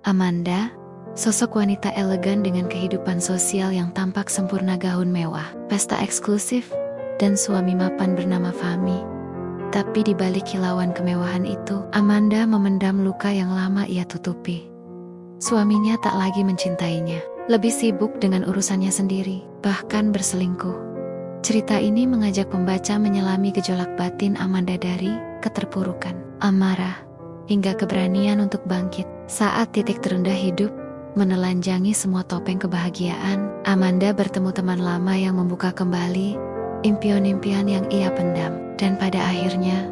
Amanda, sosok wanita elegan dengan kehidupan sosial yang tampak sempurna, gaun mewah, pesta eksklusif, dan suami mapan bernama Fahmi. Tapi di balik kilauan kemewahan itu, Amanda memendam luka yang lama ia tutupi. Suaminya tak lagi mencintainya, lebih sibuk dengan urusannya sendiri, bahkan berselingkuh. Cerita ini mengajak pembaca menyelami gejolak batin Amanda dari keterpurukan, amarah, hingga keberanian untuk bangkit. Saat titik terendah hidup menelanjangi semua topeng kebahagiaan, Amanda bertemu teman lama yang membuka kembali impian-impian yang ia pendam. Dan pada akhirnya,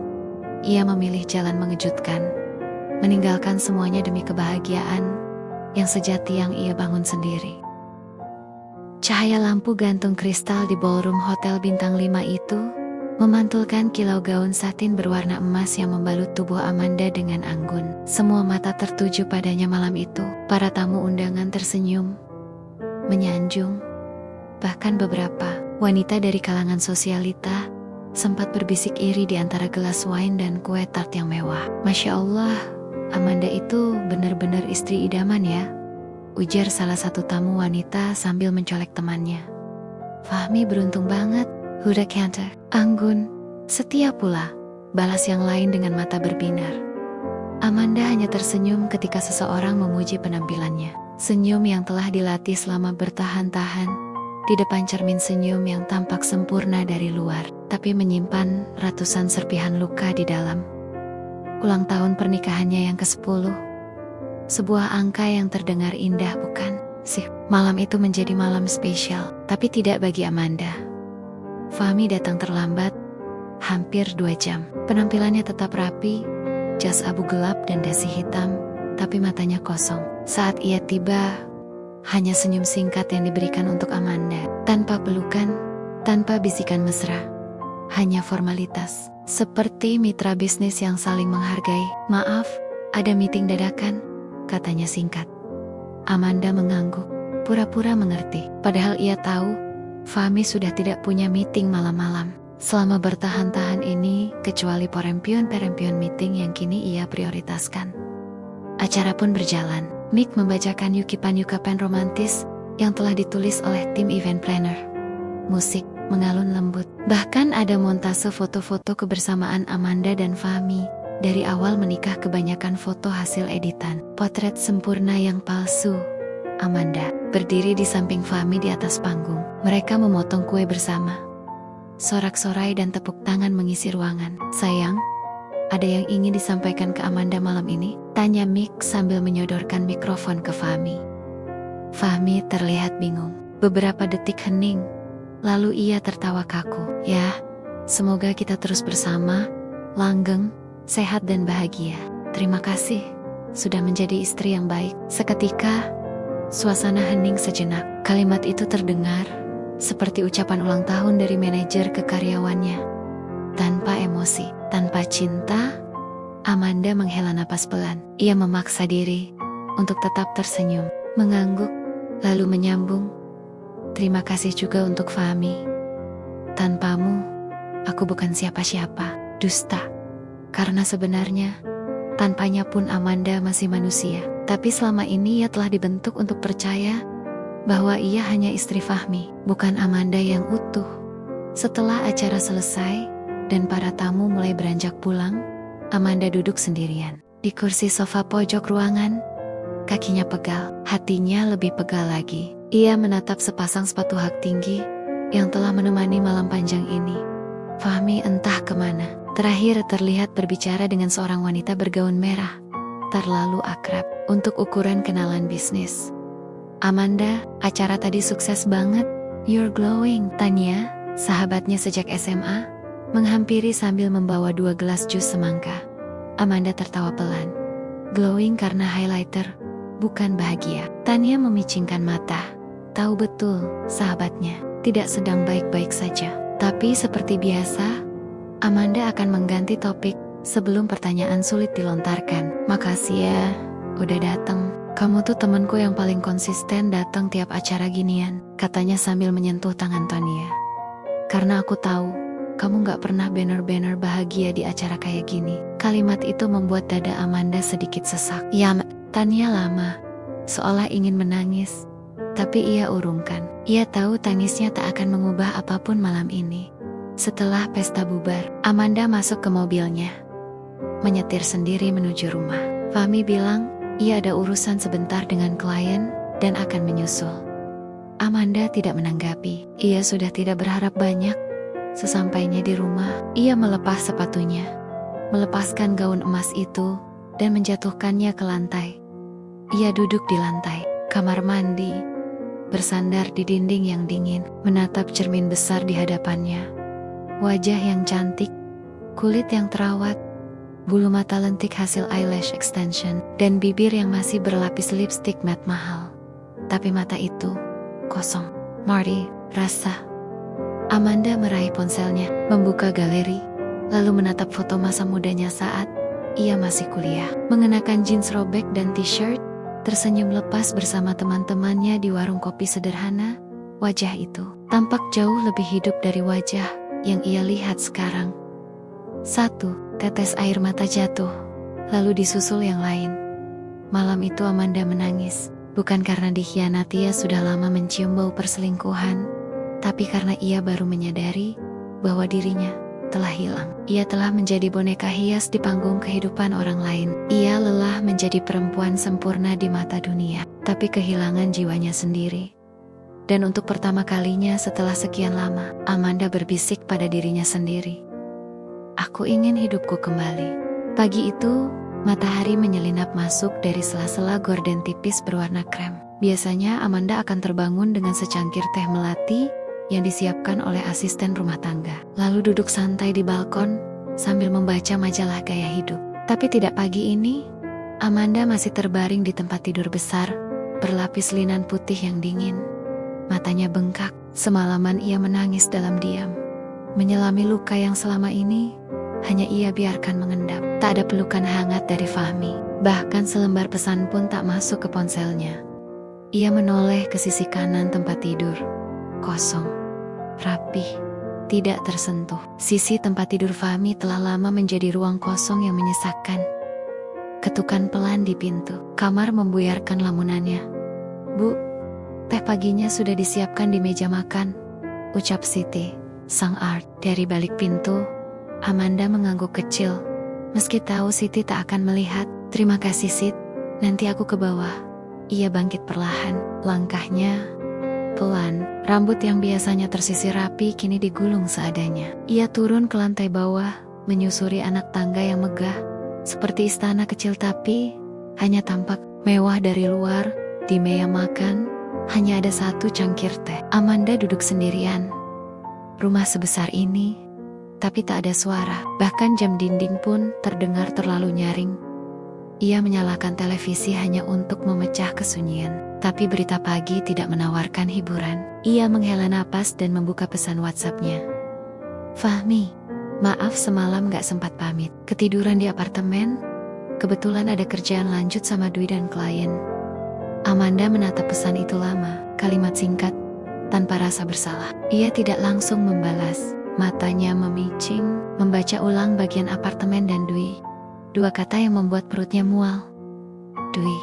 ia memilih jalan mengejutkan, meninggalkan semuanya demi kebahagiaan yang sejati yang ia bangun sendiri. Cahaya lampu gantung kristal di ballroom hotel bintang 5 itu memantulkan kilau gaun satin berwarna emas yang membalut tubuh Amanda dengan anggun. Semua mata tertuju padanya malam itu. Para tamu undangan tersenyum, menyanjung. Bahkan beberapa wanita dari kalangan sosialita sempat berbisik iri di antara gelas wine dan kue tart yang mewah. Masya Allah, Amanda itu benar-benar istri idaman ya, ujar salah satu tamu wanita sambil mencolek temannya. Fahmi beruntung banget, Huda Canter, anggun, setia pula, balas yang lain dengan mata berbinar. Amanda hanya tersenyum ketika seseorang memuji penampilannya. Senyum yang telah dilatih selama bertahan-tahan, di depan cermin senyum yang tampak sempurna dari luar, tapi menyimpan ratusan serpihan luka di dalam. Ulang tahun pernikahannya yang ke-10. Sebuah angka yang terdengar indah, bukan sih? Malam itu menjadi malam spesial, tapi tidak bagi Amanda. Fahmi datang terlambat, hampir 2 jam. Penampilannya tetap rapi, jas abu gelap dan dasi hitam, tapi matanya kosong. Saat ia tiba, hanya senyum singkat yang diberikan untuk Amanda. Tanpa pelukan, tanpa bisikan mesra, hanya formalitas. Seperti mitra bisnis yang saling menghargai. Maaf, ada meeting dadakan, katanya singkat. Amanda mengangguk, pura-pura mengerti. Padahal ia tahu Fahmi sudah tidak punya meeting malam-malam selama bertahan-tahan ini, kecuali perempuan-perempuan meeting yang kini ia prioritaskan. Acara pun berjalan. Mick membacakan yukipan-yukipan romantis yang telah ditulis oleh tim event planner. Musik mengalun lembut. Bahkan ada montase foto-foto kebersamaan Amanda dan Fahmi. Dari awal menikah kebanyakan foto hasil editan. Potret sempurna yang palsu. Amanda berdiri di samping Fahmi di atas panggung. Mereka memotong kue bersama. Sorak-sorai dan tepuk tangan mengisi ruangan. Sayang, ada yang ingin disampaikan ke Amanda malam ini? Tanya Mick sambil menyodorkan mikrofon ke Fahmi. Fahmi terlihat bingung. Beberapa detik hening, lalu ia tertawa kaku. Ya, semoga kita terus bersama, langgeng, sehat dan bahagia. Terima kasih, sudah menjadi istri yang baik. Seketika, suasana hening sejenak. Kalimat itu terdengar seperti ucapan ulang tahun dari manajer ke karyawannya. Tanpa emosi, tanpa cinta, Amanda menghela napas pelan. Ia memaksa diri untuk tetap tersenyum, mengangguk, lalu menyambung. Terima kasih juga untuk Fahmi. Tanpamu, aku bukan siapa-siapa. Dusta. Karena sebenarnya, tanpanya pun Amanda masih manusia. Tapi selama ini ia telah dibentuk untuk percaya bahwa ia hanya istri Fahmi, bukan Amanda yang utuh. Setelah acara selesai dan para tamu mulai beranjak pulang, Amanda duduk sendirian di kursi sofa pojok ruangan. Kakinya pegal, hatinya lebih pegal lagi. Ia menatap sepasang sepatu hak tinggi yang telah menemani malam panjang ini. Fahmi entah kemana. Terakhir terlihat berbicara dengan seorang wanita bergaun merah. Terlalu akrab untuk ukuran kenalan bisnis. Amanda, acara tadi sukses banget. You're glowing. Tanya, sahabatnya sejak SMA, menghampiri sambil membawa 2 gelas jus semangka. Amanda tertawa pelan. Glowing karena highlighter, bukan bahagia. Tanya memicingkan mata. Tahu betul, sahabatnya tidak sedang baik-baik saja. Tapi seperti biasa, Amanda akan mengganti topik sebelum pertanyaan sulit dilontarkan. Makasih ya, udah datang. Kamu tuh temanku yang paling konsisten datang tiap acara ginian, katanya sambil menyentuh tangan Tania. Karena aku tahu, kamu gak pernah banner-banner bahagia di acara kayak gini. Kalimat itu membuat dada Amanda sedikit sesak. Ya, Tania lama, seolah ingin menangis, tapi ia urungkan. Ia tahu tangisnya tak akan mengubah apapun malam ini. Setelah pesta bubar, Amanda masuk ke mobilnya, menyetir sendiri menuju rumah. Fahmi bilang, ia ada urusan sebentar dengan klien dan akan menyusul. Amanda tidak menanggapi. Ia sudah tidak berharap banyak. Sesampainya di rumah, ia melepas sepatunya, melepaskan gaun emas itu, dan menjatuhkannya ke lantai. Ia duduk di lantai kamar mandi, bersandar di dinding yang dingin, menatap cermin besar di hadapannya. Wajah yang cantik, kulit yang terawat, bulu mata lentik hasil eyelash extension, dan bibir yang masih berlapis lipstick matte mahal. Tapi mata itu kosong. Marty, rasa. Amanda meraih ponselnya, membuka galeri, lalu menatap foto masa mudanya saat ia masih kuliah. Mengenakan jeans robek dan t-shirt, tersenyum lepas bersama teman-temannya di warung kopi sederhana. Wajah itu tampak jauh lebih hidup dari wajah yang ia lihat sekarang. Satu tetes air mata jatuh, lalu disusul yang lain. Malam itu Amanda menangis, bukan karena dikhianati. Ia sudah lama mencium bau perselingkuhan, tapi karena ia baru menyadari bahwa dirinya telah hilang. Ia telah menjadi boneka hias di panggung kehidupan orang lain. Ia lelah menjadi perempuan sempurna di mata dunia, tapi kehilangan jiwanya sendiri. Dan untuk pertama kalinya setelah sekian lama, Amanda berbisik pada dirinya sendiri. Aku ingin hidupku kembali. Pagi itu, matahari menyelinap masuk dari sela-sela gorden tipis berwarna krem. Biasanya Amanda akan terbangun dengan secangkir teh melati yang disiapkan oleh asisten rumah tangga, lalu duduk santai di balkon sambil membaca majalah gaya hidup. Tapi tidak pagi ini. Amanda masih terbaring di tempat tidur besar, berlapis linan putih yang dingin. Matanya bengkak. Semalaman ia menangis dalam diam, menyelami luka yang selama ini hanya ia biarkan mengendap. Tak ada pelukan hangat dari Fahmi, bahkan selembar pesan pun tak masuk ke ponselnya. Ia menoleh ke sisi kanan tempat tidur. Kosong, rapih, tidak tersentuh. Sisi tempat tidur Fahmi telah lama menjadi ruang kosong yang menyesakkan. Ketukan pelan di pintu kamar membuyarkan lamunannya. Bu, teh paginya sudah disiapkan di meja makan, ucap Siti, sang art. Dari balik pintu, Amanda mengangguk kecil. Meski tahu Siti tak akan melihat. Terima kasih Sit, nanti aku ke bawah. Ia bangkit perlahan, langkahnya pelan. Rambut yang biasanya tersisir rapi kini digulung seadanya. Ia turun ke lantai bawah, menyusuri anak tangga yang megah, seperti istana kecil tapi hanya tampak mewah dari luar. Di meja makan hanya ada satu cangkir teh. Amanda duduk sendirian. Rumah sebesar ini, tapi tak ada suara. Bahkan jam dinding pun terdengar terlalu nyaring. Ia menyalakan televisi hanya untuk memecah kesunyian. Tapi berita pagi tidak menawarkan hiburan. Ia menghela napas dan membuka pesan WhatsApp-nya. Fahmi, maaf semalam gak sempat pamit. Ketiduran di apartemen. Kebetulan ada kerjaan lanjut sama Dwi dan klien. Amanda menatap pesan itu lama, kalimat singkat, tanpa rasa bersalah. Ia tidak langsung membalas. Matanya memicing, membaca ulang bagian apartemen dan Dwi. Dua kata yang membuat perutnya mual. Dwi,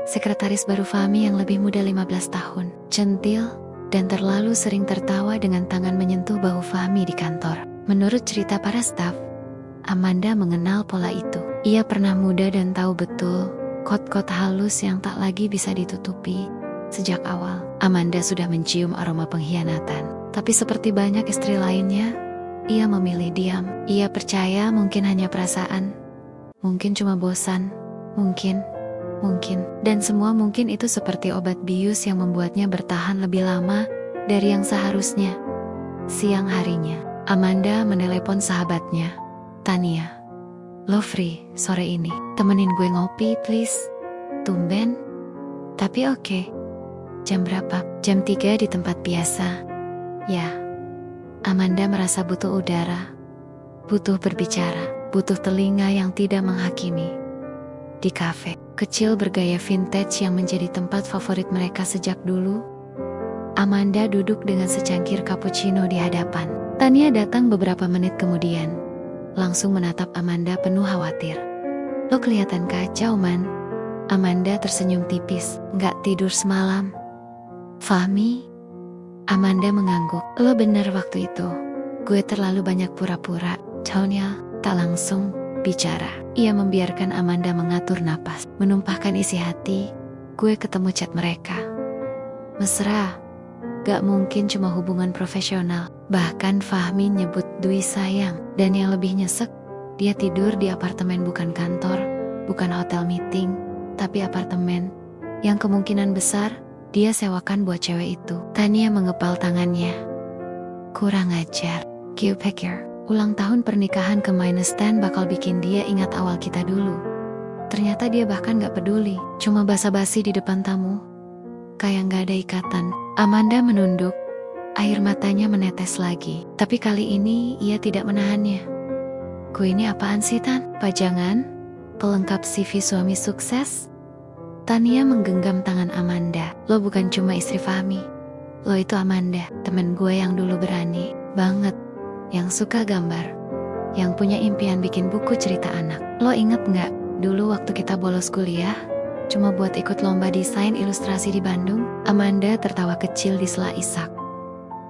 sekretaris baru Fahmi yang lebih muda 15 tahun. Centil, dan terlalu sering tertawa dengan tangan menyentuh bahu Fahmi di kantor. Menurut cerita para staf, Amanda mengenal pola itu. Ia pernah muda dan tahu betul kot-kot halus yang tak lagi bisa ditutupi. Sejak awal, Amanda sudah mencium aroma pengkhianatan. Tapi seperti banyak istri lainnya, ia memilih diam. Ia percaya mungkin hanya perasaan, mungkin cuma bosan, mungkin. Dan semua mungkin itu seperti obat bius yang membuatnya bertahan lebih lama dari yang seharusnya. Siang harinya, Amanda menelepon sahabatnya, Tania. Lo free sore ini, temenin gue ngopi please. Tumben, tapi oke. Jam berapa? Jam 3 di tempat biasa. Ya. Amanda merasa butuh udara, butuh berbicara, butuh telinga yang tidak menghakimi. Di kafe kecil bergaya vintage yang menjadi tempat favorit mereka sejak dulu, Amanda duduk dengan secangkir cappuccino di hadapan. Tania datang beberapa menit kemudian, langsung menatap Amanda penuh khawatir. Lo kelihatan kacau man, Amanda tersenyum tipis. Nggak tidur semalam. Fahmi? Amanda mengangguk. Lo bener waktu itu. Gue terlalu banyak pura-pura. Tonya tak langsung bicara. Ia membiarkan Amanda mengatur napas, menumpahkan isi hati. Gue ketemu chat mereka. Mesra. Gak mungkin cuma hubungan profesional. Bahkan Fahmi nyebut Dwi sayang. Dan yang lebih nyesek, dia tidur di apartemen bukan kantor, bukan hotel meeting, tapi apartemen yang kemungkinan besar dia sewakan buat cewek itu. Tania mengepal tangannya. Kurang ajar. Q pikir, ulang tahun pernikahan ke -10 bakal bikin dia ingat awal kita dulu. Ternyata dia bahkan gak peduli, cuma basa-basi di depan tamu. Kayak gak ada ikatan. Amanda menunduk, air matanya menetes lagi. Tapi kali ini ia tidak menahannya. Gue ini apaan sih, Tan? Pajangan? Pelengkap CV suami sukses? Tania menggenggam tangan Amanda. Lo bukan cuma istri Fahmi. Lo itu Amanda, temen gue yang dulu berani banget, yang suka gambar, yang punya impian bikin buku cerita anak. Lo inget gak, dulu waktu kita bolos kuliah, cuma buat ikut lomba desain ilustrasi di Bandung? Amanda tertawa kecil di sela isak.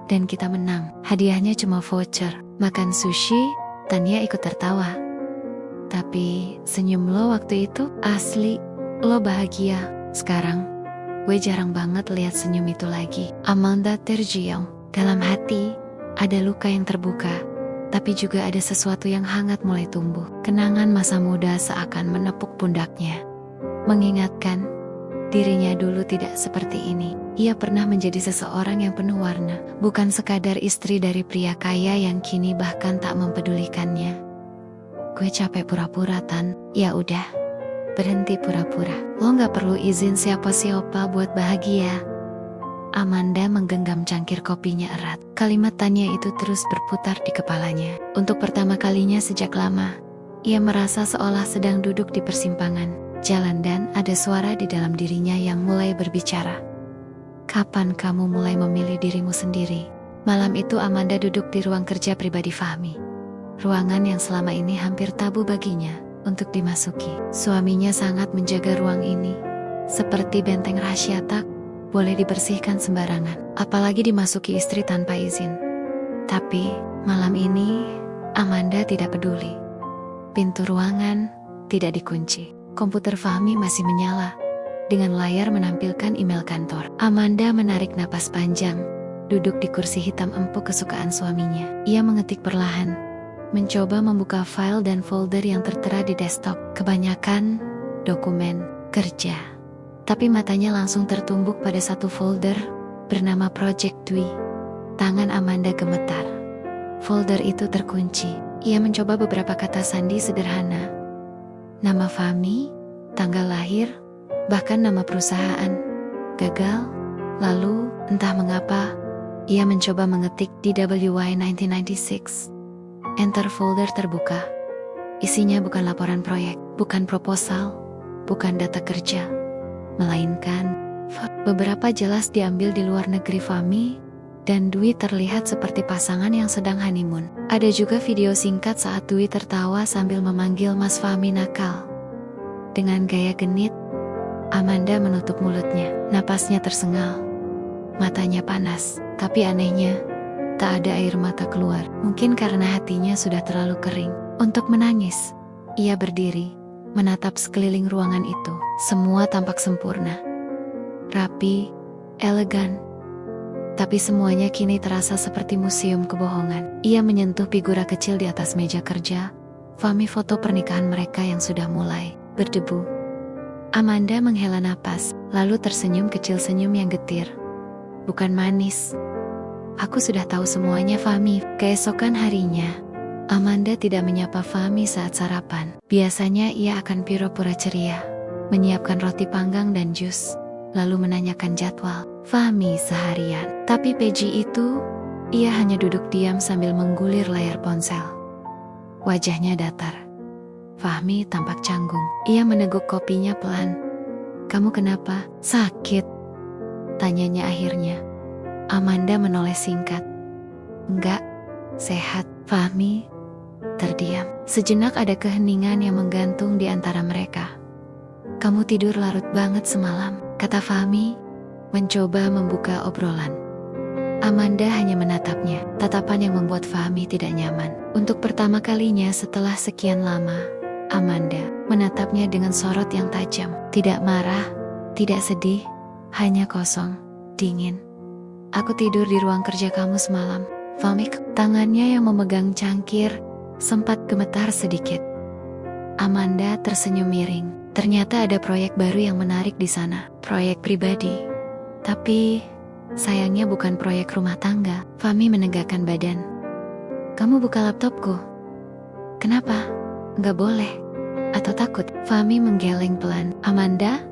Dan kita menang. Hadiahnya cuma voucher makan sushi. Tania ikut tertawa. Tapi senyum lo waktu itu asli. Lo bahagia. Sekarang gue jarang banget lihat senyum itu lagi. Amanda terjiong. Dalam hati ada luka yang terbuka, tapi juga ada sesuatu yang hangat mulai tumbuh. Kenangan masa muda seakan menepuk pundaknya, mengingatkan dirinya dulu tidak seperti ini. Ia pernah menjadi seseorang yang penuh warna, bukan sekadar istri dari pria kaya yang kini bahkan tak mempedulikannya. Gue capek pura-pura, Tan. Ya udah, berhenti pura-pura. Lo gak perlu izin siapa-siapa buat bahagia. Amanda menggenggam cangkir kopinya erat. Kalimat Tania itu terus berputar di kepalanya. Untuk pertama kalinya sejak lama, ia merasa seolah sedang duduk di persimpangan jalan dan ada suara di dalam dirinya yang mulai berbicara. Kapan kamu mulai memilih dirimu sendiri? Malam itu Amanda duduk di ruang kerja pribadi Fahmi. Ruangan yang selama ini hampir tabu baginya untuk dimasuki. Suaminya sangat menjaga ruang ini. Seperti benteng rahasia tak boleh dibersihkan sembarangan, apalagi dimasuki istri tanpa izin. Tapi malam ini Amanda tidak peduli. Pintu ruangan tidak dikunci. Komputer Fahmi masih menyala dengan layar menampilkan email kantor. Amanda menarik napas panjang, duduk di kursi hitam empuk kesukaan suaminya. Ia mengetik perlahan, mencoba membuka file dan folder yang tertera di desktop. Kebanyakan dokumen kerja. Tapi matanya langsung tertumbuk pada satu folder bernama Project Dwi. Tangan Amanda gemetar. Folder itu terkunci. Ia mencoba beberapa kata sandi sederhana. Nama Fahmi, tanggal lahir, bahkan nama perusahaan. Gagal. Lalu, entah mengapa, ia mencoba mengetik DWY 1996. Enter, folder terbuka. Isinya bukan laporan proyek, bukan proposal, bukan data kerja, melainkan beberapa jelas diambil di luar negeri. Fahmi dan Dwi terlihat seperti pasangan yang sedang honeymoon. Ada juga video singkat saat Dwi tertawa sambil memanggil Mas Fahmi nakal. Dengan gaya genit, Amanda menutup mulutnya. Napasnya tersengal, matanya panas, tapi anehnya tak ada air mata keluar. Mungkin karena hatinya sudah terlalu kering untuk menangis. Ia berdiri, menatap sekeliling ruangan itu. Semua tampak sempurna, rapi, elegan. Tapi semuanya kini terasa seperti museum kebohongan. Ia menyentuh figura kecil di atas meja kerja. Fahmi foto pernikahan mereka yang sudah mulai berdebu. Amanda menghela napas, lalu tersenyum kecil, senyum yang getir. Bukan manis. Aku sudah tahu semuanya, Fahmi. Keesokan harinya, Amanda tidak menyapa Fahmi saat sarapan. Biasanya ia akan pura-pura ceria, menyiapkan roti panggang dan jus, lalu menanyakan jadwal Fahmi seharian. Tapi pagi itu, ia hanya duduk diam sambil menggulir layar ponsel. Wajahnya datar. Fahmi tampak canggung. Ia meneguk kopinya pelan. Kamu kenapa? Sakit? Tanyanya akhirnya. Amanda menoleh singkat. Enggak, sehat. Fahmi terdiam. Sejenak ada keheningan yang menggantung di antara mereka. Kamu tidur larut banget semalam, kata Fahmi, mencoba membuka obrolan. Amanda hanya menatapnya, tatapan yang membuat Fahmi tidak nyaman. Untuk pertama kalinya setelah sekian lama, Amanda menatapnya dengan sorot yang tajam. Tidak marah, tidak sedih, hanya kosong, dingin. Aku tidur di ruang kerja kamu semalam, Fahmi. Tangannya yang memegang cangkir sempat gemetar sedikit. Amanda tersenyum miring. Ternyata ada proyek baru yang menarik di sana, proyek pribadi. Tapi sayangnya bukan proyek rumah tangga. Fahmi menegakkan badan. Kamu buka laptopku. Kenapa? Nggak boleh. Atau takut? Fahmi menggeleng pelan. Amanda,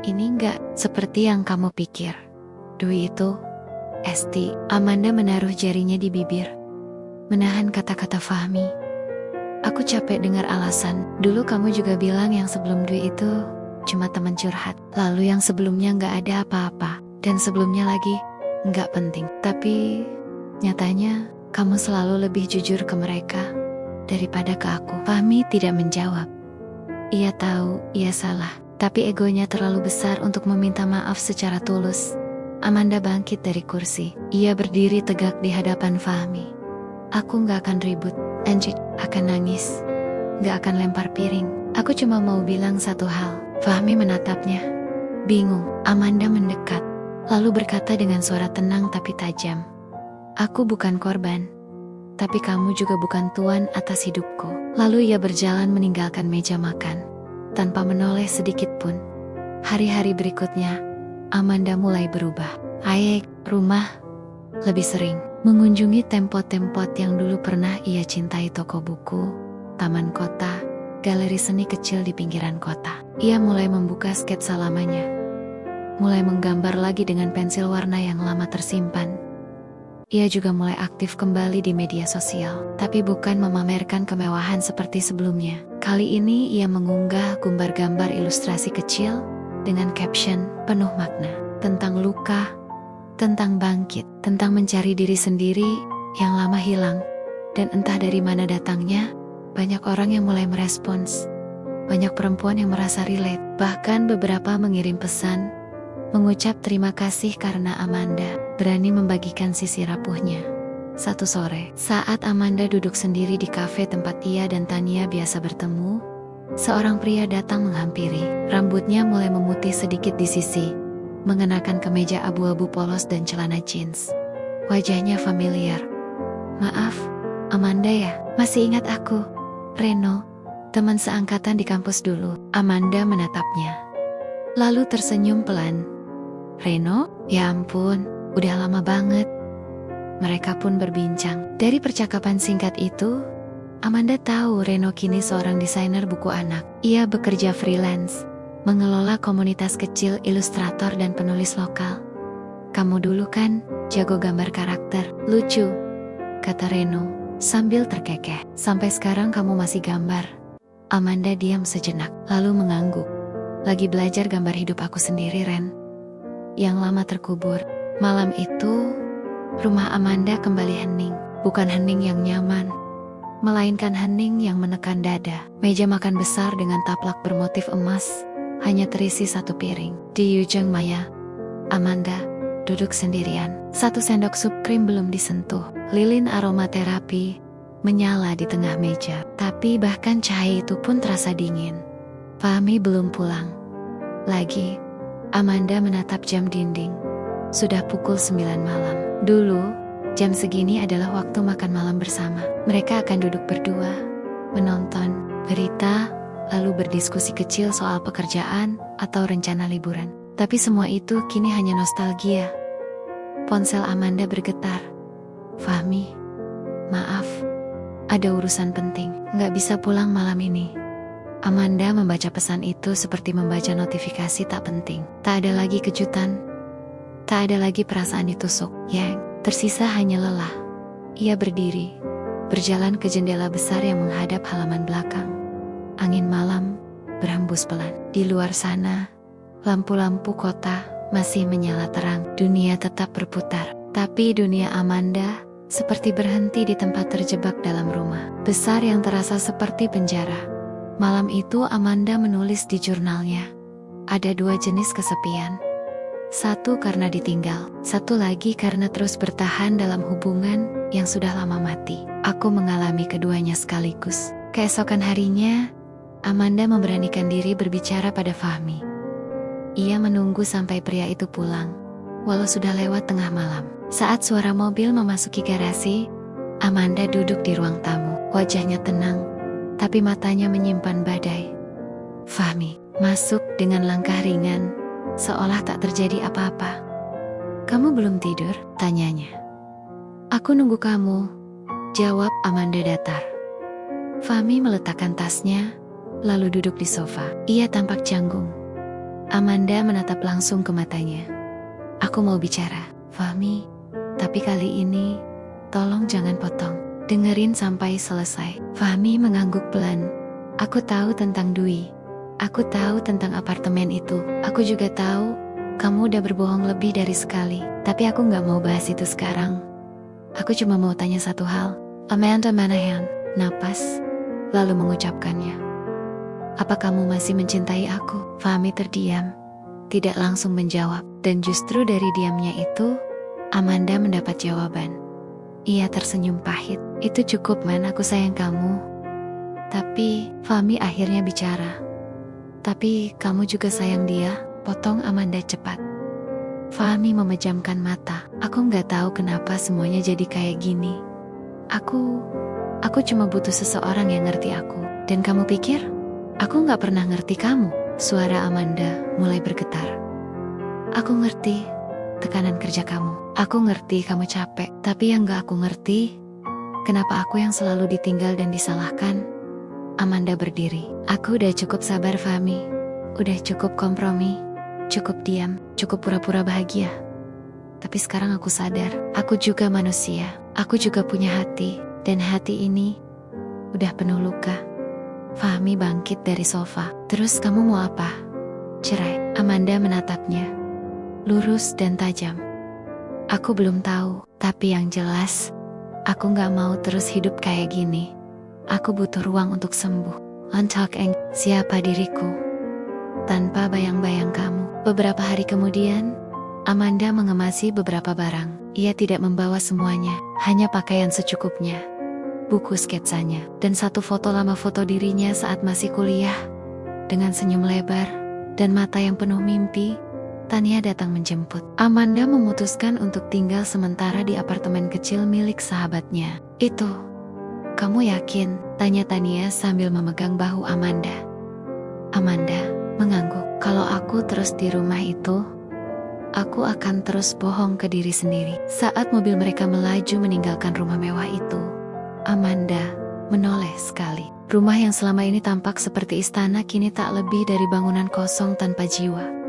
ini nggak seperti yang kamu pikir. Dwi itu, Esti. Amanda menaruh jarinya di bibir, menahan kata-kata Fahmi. Aku capek dengar alasan. Dulu kamu juga bilang yang sebelum Dwi itu cuma teman curhat. Lalu yang sebelumnya nggak ada apa-apa. Dan sebelumnya lagi nggak penting. Tapi nyatanya kamu selalu lebih jujur ke mereka daripada ke aku. Fahmi tidak menjawab. Ia tahu ia salah, tapi egonya terlalu besar untuk meminta maaf secara tulus. Amanda bangkit dari kursi. Ia berdiri tegak di hadapan Fahmi. Aku nggak akan ribut, Anjir, akan nangis, nggak akan lempar piring. Aku cuma mau bilang satu hal. Fahmi menatapnya, bingung. Amanda mendekat, lalu berkata dengan suara tenang tapi tajam. Aku bukan korban, tapi kamu juga bukan tuan atas hidupku. Lalu ia berjalan meninggalkan meja makan, tanpa menoleh sedikit pun. Hari-hari berikutnya, Amanda mulai berubah. Ayek, rumah, lebih sering mengunjungi tempat-tempat yang dulu pernah ia cintai, toko buku, taman kota, galeri seni kecil di pinggiran kota. Ia mulai membuka sketsa lamanya, mulai menggambar lagi dengan pensil warna yang lama tersimpan. Ia juga mulai aktif kembali di media sosial, tapi bukan memamerkan kemewahan seperti sebelumnya. Kali ini ia mengunggah gambar-gambar ilustrasi kecil dengan caption penuh makna tentang luka, tentang bangkit, tentang mencari diri sendiri yang lama hilang. Dan entah dari mana datangnya, banyak orang yang mulai merespons. Banyak perempuan yang merasa relate. Bahkan beberapa mengirim pesan, mengucap terima kasih karena Amanda berani membagikan sisi rapuhnya. Satu sore, saat Amanda duduk sendiri di kafe tempat ia dan Tania biasa bertemu, seorang pria datang menghampiri. Rambutnya mulai memutih sedikit di sisi, mengenakan kemeja abu-abu polos dan celana jeans. Wajahnya familiar. Maaf, Amanda ya? Masih ingat aku? Reno, teman seangkatan di kampus dulu. Amanda menatapnya, lalu tersenyum pelan. Reno? Ya ampun, udah lama banget. Mereka pun berbincang. Dari percakapan singkat itu, Amanda tahu Reno kini seorang desainer buku anak. Ia bekerja freelance, mengelola komunitas kecil ilustrator dan penulis lokal. Kamu dulu kan jago gambar karakter. Lucu, kata Reno sambil terkekeh. Sampai sekarang kamu masih gambar? Amanda diam sejenak, lalu mengangguk. Lagi belajar gambar hidup aku sendiri, Ren. Yang lama terkubur. Malam itu, rumah Amanda kembali hening. Bukan hening yang nyaman, melainkan hening yang menekan dada. Meja makan besar dengan taplak bermotif emas hanya terisi satu piring. Di ujung Maya, Amanda duduk sendirian. Satu sendok sup krim belum disentuh. Lilin aromaterapi menyala di tengah meja. Tapi bahkan cahaya itu pun terasa dingin. Fahmi belum pulang. Lagi, Amanda menatap jam dinding. Sudah pukul 9 malam. Dulu, jam segini adalah waktu makan malam bersama. Mereka akan duduk berdua, menonton berita, lalu berdiskusi kecil soal pekerjaan atau rencana liburan. Tapi semua itu kini hanya nostalgia. Ponsel Amanda bergetar. Fahmi, maaf, ada urusan penting, nggak bisa pulang malam ini. Amanda membaca pesan itu seperti membaca notifikasi tak penting. Tak ada lagi kejutan, tak ada lagi perasaan ditusuk. Yang tersisa hanya lelah. Ia berdiri, berjalan ke jendela besar yang menghadap halaman belakang. Angin malam berhembus pelan. Di luar sana, lampu-lampu kota masih menyala terang. Dunia tetap berputar, tapi dunia Amanda seperti berhenti di tempat terjebak dalam rumah besar yang terasa seperti penjara. Malam itu Amanda menulis di jurnalnya, Ada dua jenis kesepian. Satu karena ditinggal, satu lagi karena terus bertahan dalam hubungan yang sudah lama mati. Aku mengalami keduanya sekaligus. Keesokan harinya, Amanda memberanikan diri berbicara pada Fahmi. Ia menunggu sampai pria itu pulang, walau sudah lewat tengah malam. Saat suara mobil memasuki garasi, Amanda duduk di ruang tamu. Wajahnya tenang, tapi matanya menyimpan badai. Fahmi masuk dengan langkah ringan, seolah tak terjadi apa-apa. "Kamu belum tidur?" tanyanya. "Aku nunggu kamu," jawab Amanda datar. Fahmi meletakkan tasnya, lalu duduk di sofa. Ia tampak canggung. Amanda menatap langsung ke matanya. "Aku mau bicara, Fahmi, tapi kali ini, tolong jangan potong. Dengerin sampai selesai." Fahmi mengangguk pelan. "Aku tahu tentang Dwi. Aku tahu tentang apartemen itu. Aku juga tahu kamu udah berbohong lebih dari sekali. Tapi aku gak mau bahas itu sekarang. Aku cuma mau tanya satu hal." Amanda menahan napas, lalu mengucapkannya. "Apa kamu masih mencintai aku?" Fahmi terdiam, tidak langsung menjawab. Dan justru dari diamnya itu, Amanda mendapat jawaban. Ia tersenyum pahit. "Itu cukup, Man, aku sayang kamu." "Tapi," Fahmi akhirnya bicara. "Tapi kamu juga sayang dia," potong Amanda cepat. Fahmi memejamkan mata. "Aku nggak tahu kenapa semuanya jadi kayak gini. Aku cuma butuh seseorang yang ngerti aku. Dan kamu pikir aku nggak pernah ngerti kamu?" Suara Amanda mulai bergetar. "Aku ngerti tekanan kerja kamu. Aku ngerti kamu capek. Tapi yang nggak aku ngerti, kenapa aku yang selalu ditinggal dan disalahkan?" Amanda berdiri. "Aku udah cukup sabar, Fahmi. Udah cukup kompromi. Cukup diam. Cukup pura-pura bahagia. Tapi sekarang aku sadar, aku juga manusia. Aku juga punya hati. Dan hati ini udah penuh luka." Fahmi bangkit dari sofa. "Terus kamu mau apa? Cerai?" Amanda menatapnya, lurus dan tajam. "Aku belum tahu, tapi yang jelas, aku gak mau terus hidup kayak gini. Aku butuh ruang untuk sembuh. Untalk siapa diriku tanpa bayang-bayang kamu." Beberapa hari kemudian, Amanda mengemasi beberapa barang. Ia tidak membawa semuanya, hanya pakaian secukupnya, buku sketsanya, dan satu foto lama foto dirinya saat masih kuliah. Dengan senyum lebar dan mata yang penuh mimpi, Tania datang menjemput. Amanda memutuskan untuk tinggal sementara di apartemen kecil milik sahabatnya. "Itu, kamu yakin?" tanya Tania sambil memegang bahu Amanda. Amanda mengangguk. "Kalau aku terus di rumah itu, aku akan terus bohong ke diri sendiri." Saat mobil mereka melaju meninggalkan rumah mewah itu, Amanda menoleh sekali. Rumah yang selama ini tampak seperti istana kini tak lebih dari bangunan kosong tanpa jiwa.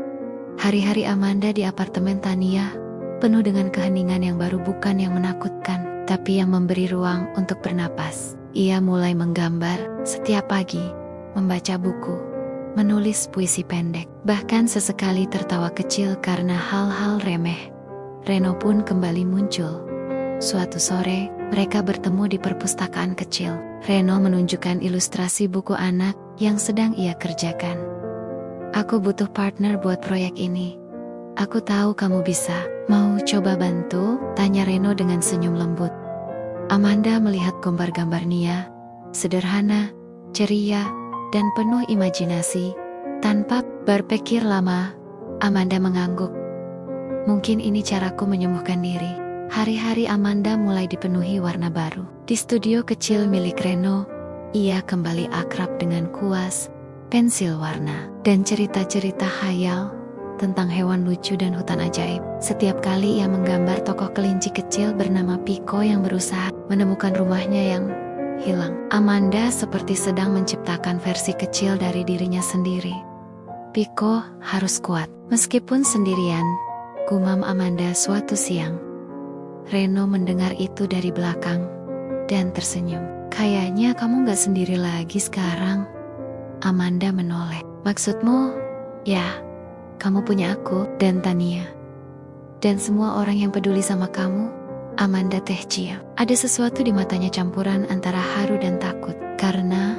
Hari-hari Amanda di apartemen Tania penuh dengan keheningan yang baru, bukan yang menakutkan, tapi yang memberi ruang untuk bernapas. Ia mulai menggambar setiap pagi, membaca buku, menulis puisi pendek, bahkan sesekali tertawa kecil karena hal-hal remeh. Reno pun kembali muncul. Suatu sore, mereka bertemu di perpustakaan kecil. Reno menunjukkan ilustrasi buku anak yang sedang ia kerjakan. "Aku butuh partner buat proyek ini. Aku tahu kamu bisa. Mau coba bantu?" tanya Reno dengan senyum lembut. Amanda melihat gambar-gambar Nia, sederhana, ceria, dan penuh imajinasi. Tanpa berpikir lama, Amanda mengangguk. Mungkin ini caraku menyembuhkan diri. Hari-hari Amanda mulai dipenuhi warna baru. Di studio kecil milik Reno, ia kembali akrab dengan kuas, pensil warna, dan cerita-cerita khayal tentang hewan lucu dan hutan ajaib. Setiap kali ia menggambar tokoh kelinci kecil bernama Pico yang berusaha menemukan rumahnya yang hilang, Amanda seperti sedang menciptakan versi kecil dari dirinya sendiri. "Pico harus kuat, meskipun sendirian," gumam Amanda suatu siang. Reno mendengar itu dari belakang dan tersenyum. "Kayaknya kamu gak sendiri lagi sekarang." Amanda menoleh. "Maksudmu?" "Ya, kamu punya aku dan Tania. Dan semua orang yang peduli sama kamu." Amanda terdiam. Ada sesuatu di matanya campuran antara haru dan takut. Karena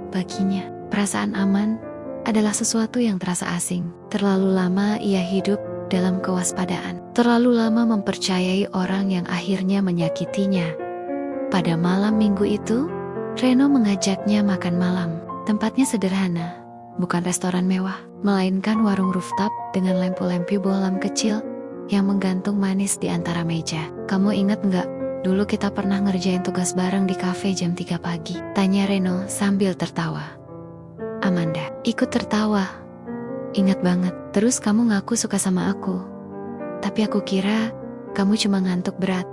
baginya, perasaan aman adalah sesuatu yang terasa asing. Terlalu lama ia hidup dalam kewaspadaan. Terlalu lama mempercayai orang yang akhirnya menyakitinya. Pada malam minggu itu, Reno mengajaknya makan malam. Tempatnya sederhana, bukan restoran mewah, melainkan warung rooftop dengan lampu-lampu bohlam kecil yang menggantung manis di antara meja. Kamu ingat nggak? Dulu kita pernah ngerjain tugas bareng di kafe jam 3 pagi. Tanya Reno sambil tertawa. Amanda ikut tertawa. Ingat banget. Terus kamu ngaku suka sama aku. Tapi aku kira kamu cuma ngantuk berat.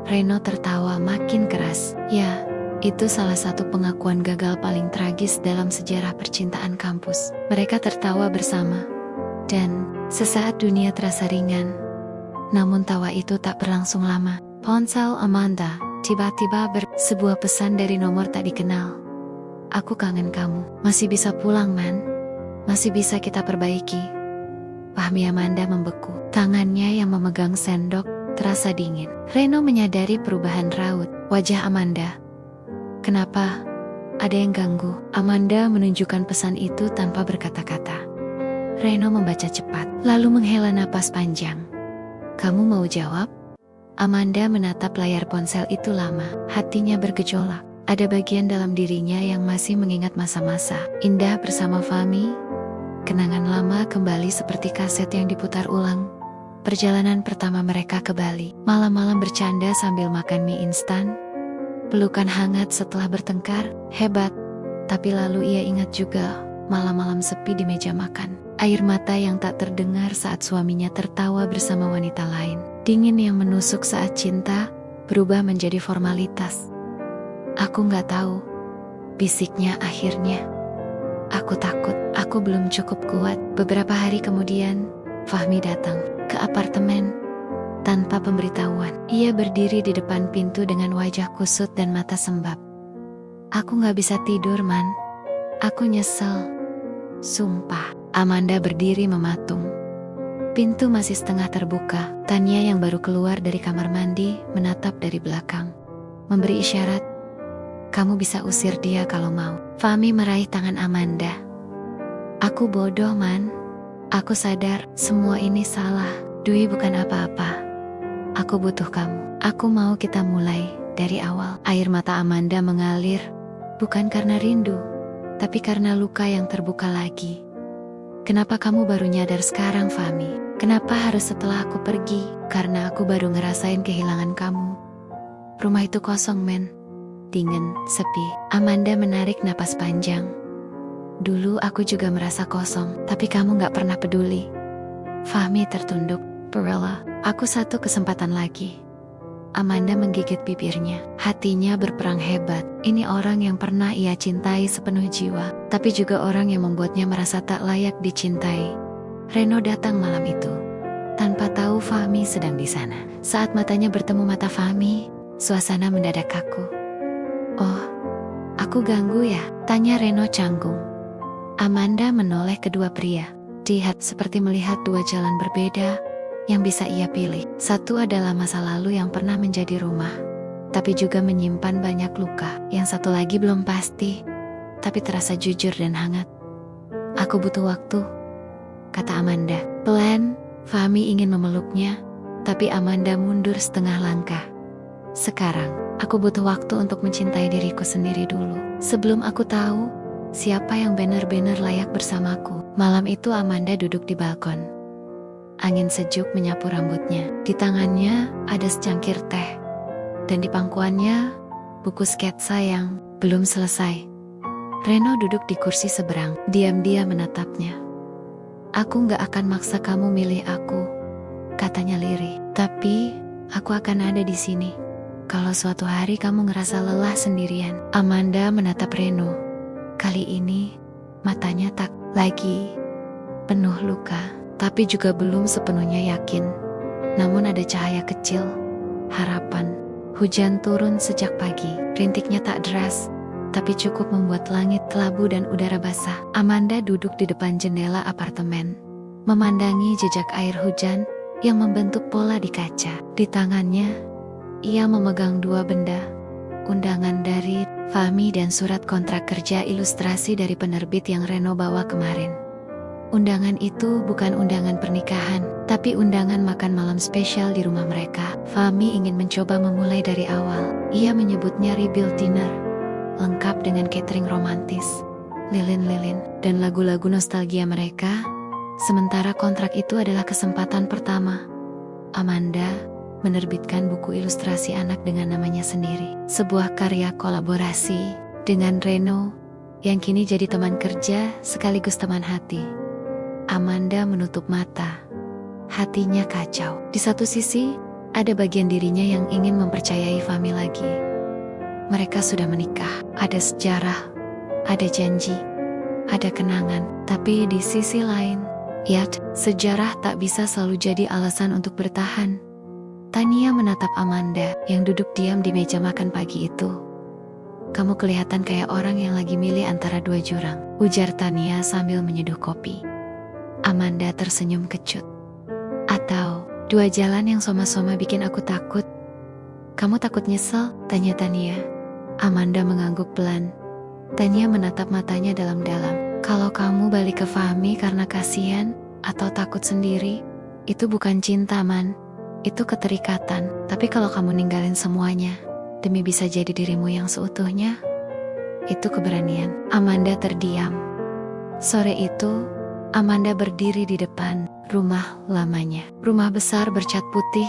Reno tertawa makin keras. Ya, itu salah satu pengakuan gagal paling tragis dalam sejarah percintaan kampus. Mereka tertawa bersama. Dan sesaat dunia terasa ringan. Namun tawa itu tak berlangsung lama. Ponsel Amanda tiba-tiba sebuah pesan dari nomor tak dikenal. Aku kangen kamu. Masih bisa pulang, man? Masih bisa kita perbaiki. Fahmi Amanda membeku. Tangannya yang memegang sendok terasa dingin. Reno menyadari perubahan raut wajah Amanda. Kenapa? Ada yang ganggu? Amanda menunjukkan pesan itu tanpa berkata-kata. Reno membaca cepat, lalu menghela napas panjang. Kamu mau jawab? Amanda menatap layar ponsel itu lama, hatinya bergejolak. Ada bagian dalam dirinya yang masih mengingat masa-masa indah bersama Fahmi. Kenangan lama kembali seperti kaset yang diputar ulang. Perjalanan pertama mereka ke Bali, malam-malam bercanda sambil makan mie instan. Pelukan hangat setelah bertengkar, hebat. Tapi lalu ia ingat juga malam-malam sepi di meja makan. Air mata yang tak terdengar saat suaminya tertawa bersama wanita lain. Dingin yang menusuk saat cinta berubah menjadi formalitas. Aku gak tahu, bisiknya akhirnya. Aku takut, aku belum cukup kuat. Beberapa hari kemudian, Fahmi datang ke apartemen tanpa pemberitahuan. Ia berdiri di depan pintu dengan wajah kusut dan mata sembab. Aku gak bisa tidur, man. Aku nyesel. Sumpah. Amanda berdiri mematung. Pintu masih setengah terbuka. Tania yang baru keluar dari kamar mandi menatap dari belakang, memberi isyarat, kamu bisa usir dia kalau mau. Fahmi meraih tangan Amanda. Aku bodoh, man. Aku sadar semua ini salah. Dwi bukan apa-apa. Aku butuh kamu. Aku mau kita mulai dari awal. Air mata Amanda mengalir, bukan karena rindu, tapi karena luka yang terbuka lagi. Kenapa kamu baru nyadar sekarang, Fahmi? Kenapa harus setelah aku pergi? Karena aku baru ngerasain kehilangan kamu. Rumah itu kosong, men. Dingin, sepi. Amanda menarik napas panjang. Dulu aku juga merasa kosong, tapi kamu gak pernah peduli. Fahmi tertunduk. Perella, aku satu kesempatan lagi. Amanda menggigit bibirnya. Hatinya berperang hebat. Ini orang yang pernah ia cintai sepenuh jiwa, tapi juga orang yang membuatnya merasa tak layak dicintai. Reno datang malam itu, tanpa tahu Fahmi sedang di sana. Saat matanya bertemu mata Fahmi, suasana mendadak kaku. Oh, aku ganggu ya? Tanya Reno canggung. Amanda menoleh kedua pria. Lihat seperti melihat dua jalan berbeda yang bisa ia pilih. Satu adalah masa lalu yang pernah menjadi rumah, tapi juga menyimpan banyak luka. Yang satu lagi belum pasti, tapi terasa jujur dan hangat. Aku butuh waktu, kata Amanda. Pelan, Fahmi ingin memeluknya, tapi Amanda mundur setengah langkah. Sekarang, aku butuh waktu untuk mencintai diriku sendiri dulu. Sebelum aku tahu siapa yang benar-benar layak bersamaku. Malam itu Amanda duduk di balkon. Angin sejuk menyapu rambutnya. Di tangannya ada secangkir teh. Dan di pangkuannya, buku sketsa yang belum selesai. Reno duduk di kursi seberang. Diam-diam menatapnya. Aku gak akan maksa kamu milih aku, katanya lirih. Tapi, aku akan ada di sini. Kalau suatu hari kamu ngerasa lelah sendirian. Amanda menatap Reno. Kali ini, matanya tak lagi penuh luka. Tapi juga belum sepenuhnya yakin. Namun ada cahaya kecil, harapan. Hujan turun sejak pagi. Rintiknya tak deras, tapi cukup membuat langit kelabu dan udara basah. Amanda duduk di depan jendela apartemen, memandangi jejak air hujan yang membentuk pola di kaca. Di tangannya, ia memegang dua benda. undangan dari Fahmi dan surat kontrak kerja ilustrasi dari penerbit yang Reno bawa kemarin. Undangan itu bukan undangan pernikahan, tapi undangan makan malam spesial di rumah mereka. Fahmi ingin mencoba memulai dari awal. Ia menyebutnya rebuild dinner, lengkap dengan catering romantis, lilin-lilin, dan lagu-lagu nostalgia mereka. Sementara kontrak itu adalah kesempatan pertama Amanda menerbitkan buku ilustrasi anak dengan namanya sendiri. Sebuah karya kolaborasi dengan Reno yang kini jadi teman kerja sekaligus teman hati. Amanda menutup mata. Hatinya kacau. Di satu sisi, ada bagian dirinya yang ingin mempercayai Fahmi lagi. Mereka sudah menikah, ada sejarah, ada janji, ada kenangan. Tapi di sisi lain, sejarah tak bisa selalu jadi alasan untuk bertahan. Tania menatap Amanda yang duduk diam di meja makan pagi itu. Kamu kelihatan kayak orang yang lagi milih antara dua jurang, ujar Tania sambil menyeduh kopi. Amanda tersenyum kecut. Atau dua jalan yang sama-sama bikin aku takut. Kamu takut nyesel? Tanya Tania. Amanda mengangguk pelan. Tania menatap matanya dalam-dalam. Kalau kamu balik ke Fahmi karena kasihan atau takut sendiri, itu bukan cinta, Man. Itu keterikatan. Tapi kalau kamu ninggalin semuanya demi bisa jadi dirimu yang seutuhnya, itu keberanian. Amanda terdiam. Sore itu, Amanda berdiri di depan rumah lamanya. Rumah besar bercat putih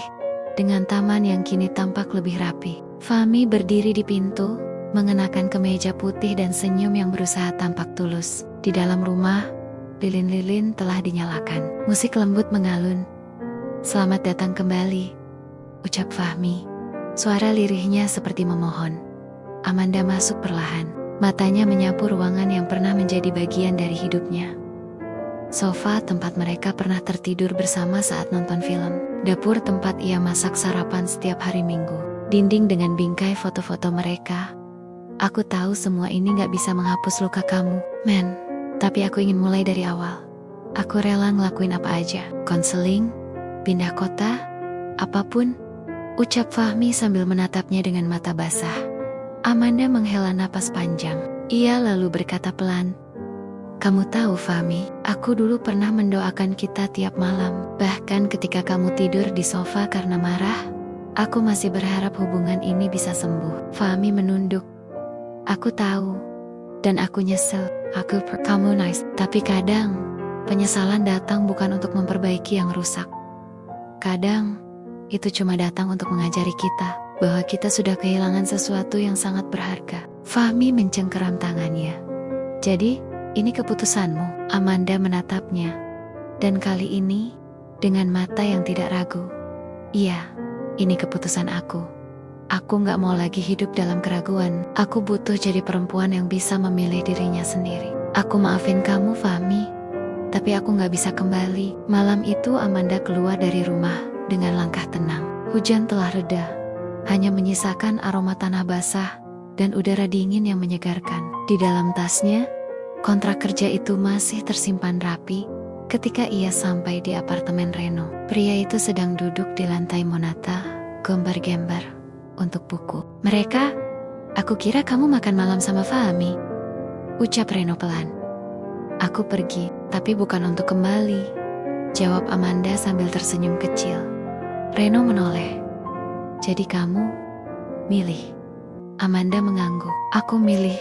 dengan taman yang kini tampak lebih rapi. Fahmi berdiri di pintu, mengenakan kemeja putih dan senyum yang berusaha tampak tulus. Di dalam rumah, lilin-lilin telah dinyalakan. Musik lembut mengalun. Selamat datang kembali, ucap Fahmi. Suara lirihnya seperti memohon. Amanda masuk perlahan. Matanya menyapu ruangan yang pernah menjadi bagian dari hidupnya. Sofa tempat mereka pernah tertidur bersama saat nonton film. Dapur tempat ia masak sarapan setiap hari Minggu. Dinding dengan bingkai foto-foto mereka. Aku tahu semua ini gak bisa menghapus luka kamu, Men. Tapi aku ingin mulai dari awal. Aku rela ngelakuin apa aja. Konseling, pindah kota, apapun, ucap Fahmi sambil menatapnya dengan mata basah. Amanda menghela napas panjang. Ia lalu berkata pelan, kamu tahu Fahmi, aku dulu pernah mendoakan kita tiap malam. Bahkan ketika kamu tidur di sofa karena marah, aku masih berharap hubungan ini bisa sembuh. Fahmi menunduk. Aku tahu, dan aku nyesel. Kamu nice. Tapi kadang, penyesalan datang bukan untuk memperbaiki yang rusak. Kadang, itu cuma datang untuk mengajari kita bahwa kita sudah kehilangan sesuatu yang sangat berharga. Fahmi mencengkeram tangannya. Jadi, ini keputusanmu. Amanda menatapnya. Dan kali ini, dengan mata yang tidak ragu. Iya, ini keputusan aku. Aku gak mau lagi hidup dalam keraguan. Aku butuh jadi perempuan yang bisa memilih dirinya sendiri. Aku maafin kamu, Fahmi. Tapi aku gak bisa kembali. Malam itu Amanda keluar dari rumah dengan langkah tenang. Hujan telah reda. Hanya menyisakan aroma tanah basah dan udara dingin yang menyegarkan. Di dalam tasnya, kontrak kerja itu masih tersimpan rapi ketika ia sampai di apartemen Reno. Pria itu sedang duduk di lantai menata gambar-gambar untuk buku. Mereka, aku kira kamu makan malam sama Fahmi, ucap Reno pelan. Aku pergi, tapi bukan untuk kembali, jawab Amanda sambil tersenyum kecil. Reno menoleh. Jadi kamu milih? Amanda mengangguk. Aku milih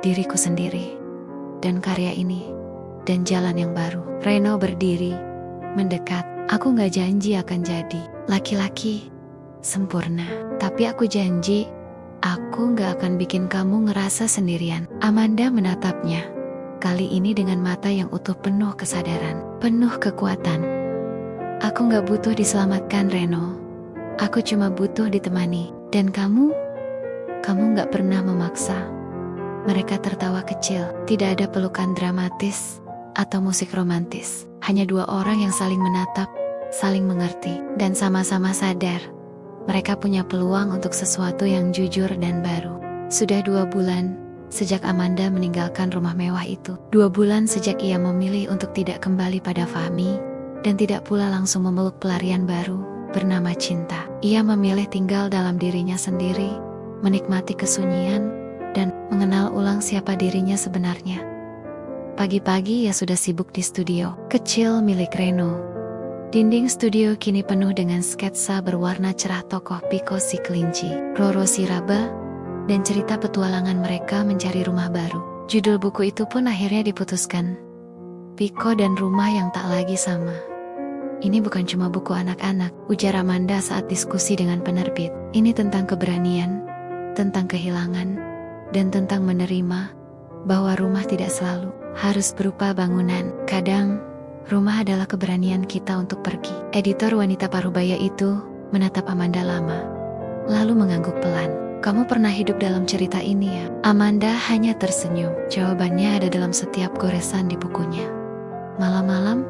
diriku sendiri. Dan karya ini, dan jalan yang baru. Reno berdiri, mendekat. Aku gak janji akan jadi laki-laki sempurna. Tapi aku janji, aku gak akan bikin kamu ngerasa sendirian. Amanda menatapnya, kali ini dengan mata yang utuh penuh kesadaran, penuh kekuatan. Aku gak butuh diselamatkan, Reno. Aku cuma butuh ditemani. Dan kamu gak pernah memaksa. Mereka tertawa kecil. Tidak ada pelukan dramatis atau musik romantis. Hanya dua orang yang saling menatap, saling mengerti, dan sama-sama sadar mereka punya peluang untuk sesuatu yang jujur dan baru. Sudah 2 bulan sejak Amanda meninggalkan rumah mewah itu. 2 bulan sejak ia memilih untuk tidak kembali pada Fahmi, dan tidak pula langsung memeluk pelarian baru bernama cinta. Ia memilih tinggal dalam dirinya sendiri, menikmati kesunyian, dan mengenal ulang siapa dirinya sebenarnya. Pagi-pagi ia sudah sibuk di studio kecil milik Reno. Dinding studio kini penuh dengan sketsa berwarna cerah tokoh Piko si kelinci, Roro si raba, dan cerita petualangan mereka mencari rumah baru. Judul buku itu pun akhirnya diputuskan, Piko dan Rumah yang Tak Lagi Sama. Ini bukan cuma buku anak-anak, ujar Amanda saat diskusi dengan penerbit. Ini tentang keberanian, tentang kehilangan, dan tentang menerima bahwa rumah tidak selalu harus berupa bangunan. Kadang, rumah adalah keberanian kita untuk pergi. Editor wanita parubaya itu menatap Amanda lama, lalu mengangguk pelan. Kamu pernah hidup dalam cerita ini ya? Amanda hanya tersenyum. Jawabannya ada dalam setiap goresan di bukunya. Malam-malam,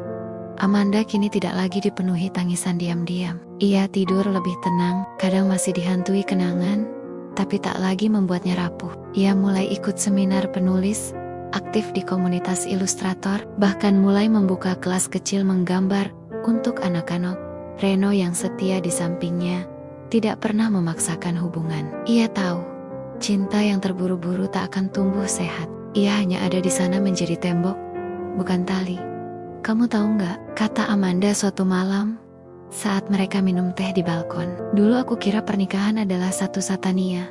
Amanda kini tidak lagi dipenuhi tangisan diam-diam. Ia tidur lebih tenang, kadang masih dihantui kenangan, tapi tak lagi membuatnya rapuh. Ia mulai ikut seminar penulis, aktif di komunitas ilustrator, bahkan mulai membuka kelas kecil menggambar untuk anak-anak. Reno yang setia di sampingnya tidak pernah memaksakan hubungan. Ia tahu, cinta yang terburu-buru tak akan tumbuh sehat. Ia hanya ada di sana menjadi tembok, bukan tali. Kamu tahu nggak, kata Amanda suatu malam saat mereka minum teh di balkon. Dulu aku kira pernikahan adalah satu satania,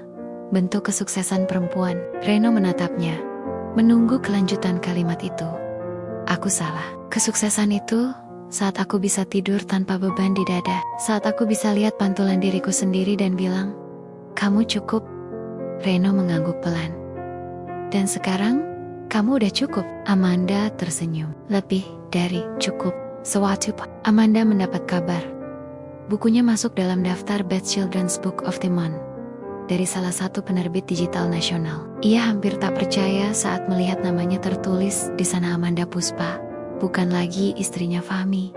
bentuk kesuksesan perempuan. Reno menatapnya, menunggu kelanjutan kalimat itu. Aku salah. Kesuksesan itu saat aku bisa tidur tanpa beban di dada, saat aku bisa lihat pantulan diriku sendiri dan bilang, kamu cukup. Reno mengangguk pelan. Dan sekarang, kamu udah cukup. Amanda tersenyum. Lebih dari cukup. Sewaktu Amanda mendapat kabar, bukunya masuk dalam daftar Best Children's Book of the Month dari salah satu penerbit digital nasional. Ia hampir tak percaya saat melihat namanya tertulis di sana Amanda Puspa, bukan lagi istrinya Fahmi.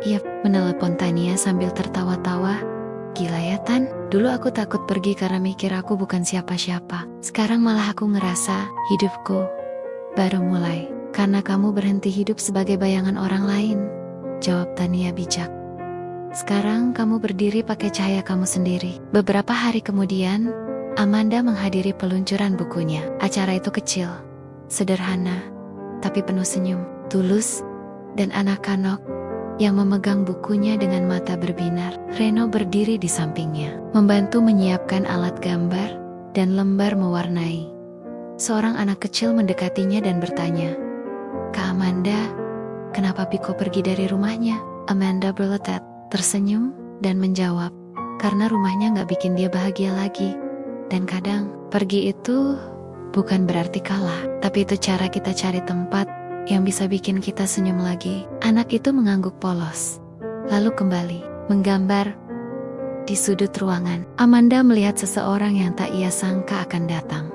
Ia menelepon Tania sambil tertawa-tawa. Gila ya Tan, dulu aku takut pergi karena mikir aku bukan siapa-siapa. Sekarang malah aku ngerasa hidupku baru mulai karena kamu berhenti hidup sebagai bayangan orang lain, jawab Tania bijak. Sekarang kamu berdiri pakai cahaya kamu sendiri. Beberapa hari kemudian, Amanda menghadiri peluncuran bukunya. Acara itu kecil, sederhana, tapi penuh senyum, tulus, dan anak-anak yang memegang bukunya dengan mata berbinar. Reno berdiri di sampingnya, membantu menyiapkan alat gambar dan lembar mewarnai. Seorang anak kecil mendekatinya dan bertanya, Kak Amanda, kenapa Piko pergi dari rumahnya? Amanda berletet, tersenyum, dan menjawab, karena rumahnya gak bikin dia bahagia lagi. Dan kadang, pergi itu bukan berarti kalah, tapi itu cara kita cari tempat yang bisa bikin kita senyum lagi. Anak itu mengangguk polos, lalu kembali menggambar di sudut ruangan. Amanda melihat seseorang yang tak ia sangka akan datang.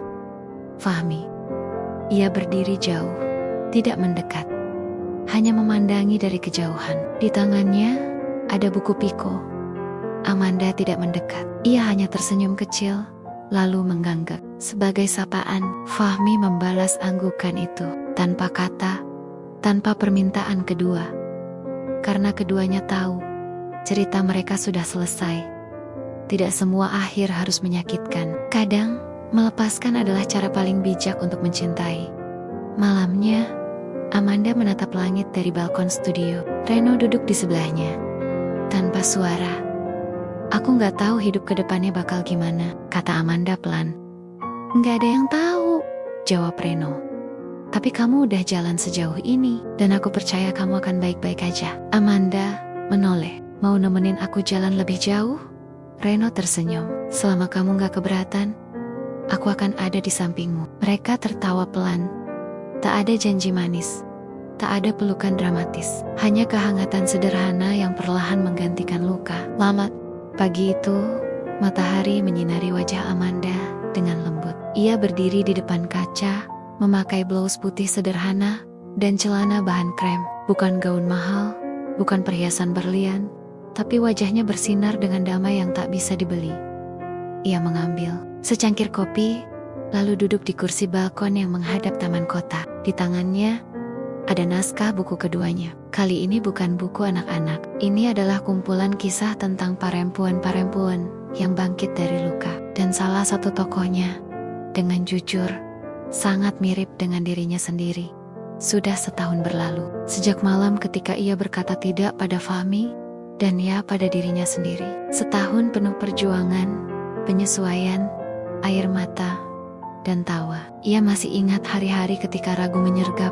Fahmi. Ia berdiri jauh, tidak mendekat, hanya memandangi dari kejauhan. Di tangannya ada buku Piko. Amanda tidak mendekat. Ia hanya tersenyum kecil, lalu mengganggak. Sebagai sapaan, Fahmi membalas anggukan itu, tanpa kata, tanpa permintaan kedua. Karena keduanya tahu, cerita mereka sudah selesai. Tidak semua akhir harus menyakitkan. Kadang, melepaskan adalah cara paling bijak untuk mencintai. Malamnya, Amanda menatap langit dari balkon studio. Reno duduk di sebelahnya, tanpa suara. Aku gak tahu hidup ke depannya bakal gimana, kata Amanda pelan. Gak ada yang tahu, jawab Reno. Tapi kamu udah jalan sejauh ini, dan aku percaya kamu akan baik-baik aja. Amanda menoleh. Mau nemenin aku jalan lebih jauh? Reno tersenyum. Selama kamu gak keberatan, aku akan ada di sampingmu. Mereka tertawa pelan. Tak ada janji manis, tak ada pelukan dramatis, hanya kehangatan sederhana yang perlahan menggantikan luka. Lama pagi itu, matahari menyinari wajah Amanda dengan lembut. Ia berdiri di depan kaca, memakai blus putih sederhana dan celana bahan krem. Bukan gaun mahal, bukan perhiasan berlian, tapi wajahnya bersinar dengan damai yang tak bisa dibeli. Ia mengambil secangkir kopi, lalu duduk di kursi balkon yang menghadap taman kota. Di tangannya ada naskah buku keduanya. Kali ini bukan buku anak-anak. Ini adalah kumpulan kisah tentang perempuan-perempuan yang bangkit dari luka. Dan salah satu tokohnya, dengan jujur, sangat mirip dengan dirinya sendiri. Sudah setahun berlalu, sejak malam ketika ia berkata tidak pada Fahmi, dan ya pada dirinya sendiri. Setahun penuh perjuangan, penyesuaian, air mata, dan tawa. Ia masih ingat hari-hari ketika ragu menyergap,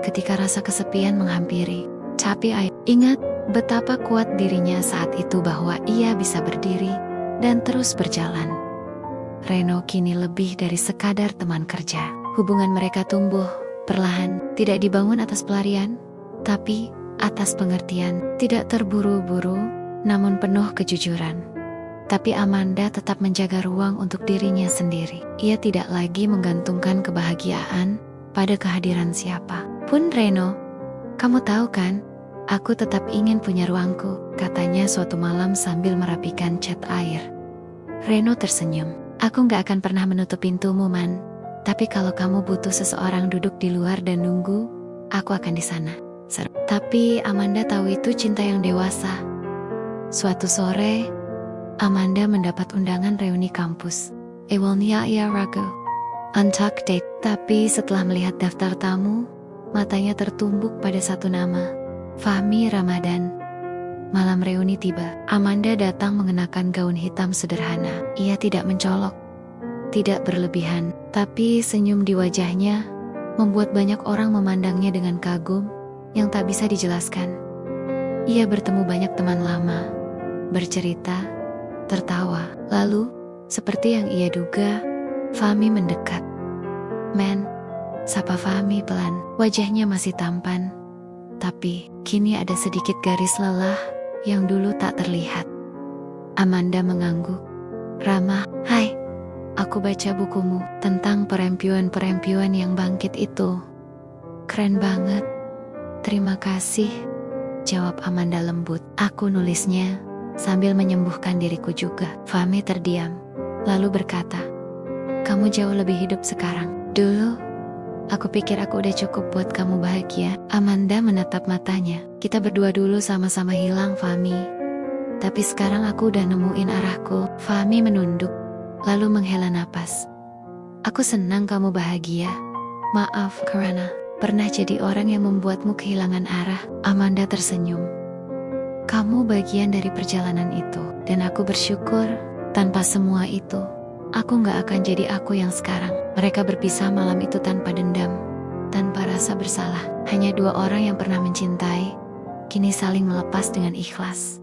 ketika rasa kesepian menghampiri. Tapi ingat betapa kuat dirinya saat itu bahwa ia bisa berdiri dan terus berjalan. Reno kini lebih dari sekadar teman kerja. Hubungan mereka tumbuh perlahan, tidak dibangun atas pelarian, tapi atas pengertian. Tidak terburu-buru, namun penuh kejujuran. Tapi Amanda tetap menjaga ruang untuk dirinya sendiri. Ia tidak lagi menggantungkan kebahagiaan pada kehadiran siapa pun. Reno, kamu tahu kan, aku tetap ingin punya ruangku, katanya suatu malam sambil merapikan cat air. Reno tersenyum. Aku gak akan pernah menutup pintumu, Man. Tapi kalau kamu butuh seseorang duduk di luar dan nunggu, aku akan di sana. Tapi Amanda tahu itu cinta yang dewasa. Suatu sore, Amanda mendapat undangan reuni kampus. Ewalnia ia ragu. Untucked date. Tapi setelah melihat daftar tamu, matanya tertumbuk pada satu nama, Fahmi Ramadan. Malam reuni tiba. Amanda datang mengenakan gaun hitam sederhana. Ia tidak mencolok, tidak berlebihan, tapi senyum di wajahnya membuat banyak orang memandangnya dengan kagum yang tak bisa dijelaskan. Ia bertemu banyak teman lama, bercerita, tertawa. Lalu, seperti yang ia duga, Fahmi mendekat. "Man," sapa Fahmi pelan. Wajahnya masih tampan, tapi kini ada sedikit garis lelah yang dulu tak terlihat. Amanda mengangguk, ramah. "Hai, aku baca bukumu tentang perempuan-perempuan yang bangkit itu. Keren banget." "Terima kasih," jawab Amanda lembut. "Aku nulisnya sambil menyembuhkan diriku juga." Fahmi terdiam, lalu berkata, "Kamu jauh lebih hidup sekarang. Dulu, aku pikir aku udah cukup buat kamu bahagia." Amanda menatap matanya. "Kita berdua dulu sama-sama hilang, Fahmi. Tapi sekarang aku udah nemuin arahku." Fahmi menunduk, lalu menghela napas. "Aku senang kamu bahagia. Maaf karena pernah jadi orang yang membuatmu kehilangan arah." Amanda tersenyum. "Kamu bagian dari perjalanan itu, dan aku bersyukur tanpa semua itu, aku gak akan jadi aku yang sekarang." Mereka berpisah malam itu tanpa dendam, tanpa rasa bersalah. Hanya dua orang yang pernah mencintai, kini saling melepas dengan ikhlas.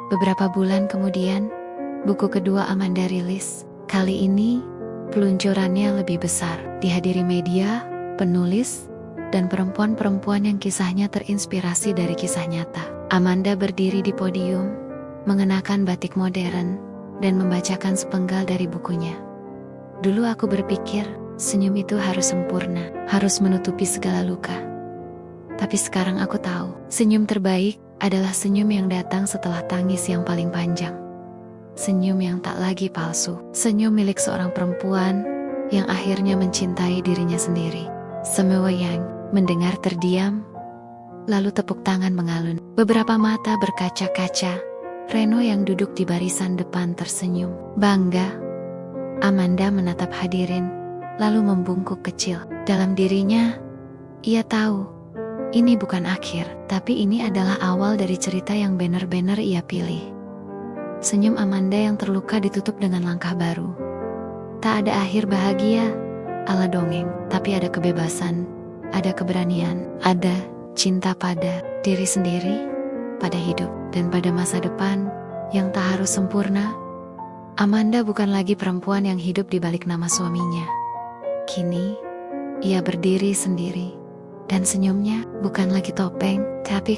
Beberapa bulan kemudian, buku kedua Amanda rilis. Kali ini, peluncurannya lebih besar. Dihadiri media, penulis, dan perempuan-perempuan yang kisahnya terinspirasi dari kisah nyata. Amanda berdiri di podium, mengenakan batik modern, dan membacakan sepenggal dari bukunya. "Dulu aku berpikir, senyum itu harus sempurna, harus menutupi segala luka. Tapi sekarang aku tahu, senyum terbaik adalah senyum yang datang setelah tangis yang paling panjang. Senyum yang tak lagi palsu, senyum milik seorang perempuan yang akhirnya mencintai dirinya sendiri." Semua yang mendengar terdiam, lalu tepuk tangan mengalun. Beberapa mata berkaca-kaca. Reno yang duduk di barisan depan tersenyum bangga. Amanda menatap hadirin, lalu membungkuk kecil. Dalam dirinya, ia tahu, ini bukan akhir, tapi ini adalah awal dari cerita yang benar-benar ia pilih. Senyum Amanda yang terluka ditutup dengan langkah baru. Tak ada akhir bahagia ala dongeng, tapi ada kebebasan, ada keberanian, ada cinta pada diri sendiri, pada hidup, dan pada masa depan yang tak harus sempurna. Amanda bukan lagi perempuan yang hidup di balik nama suaminya. Kini, ia berdiri sendiri, dan senyumnya bukan lagi topeng, tapi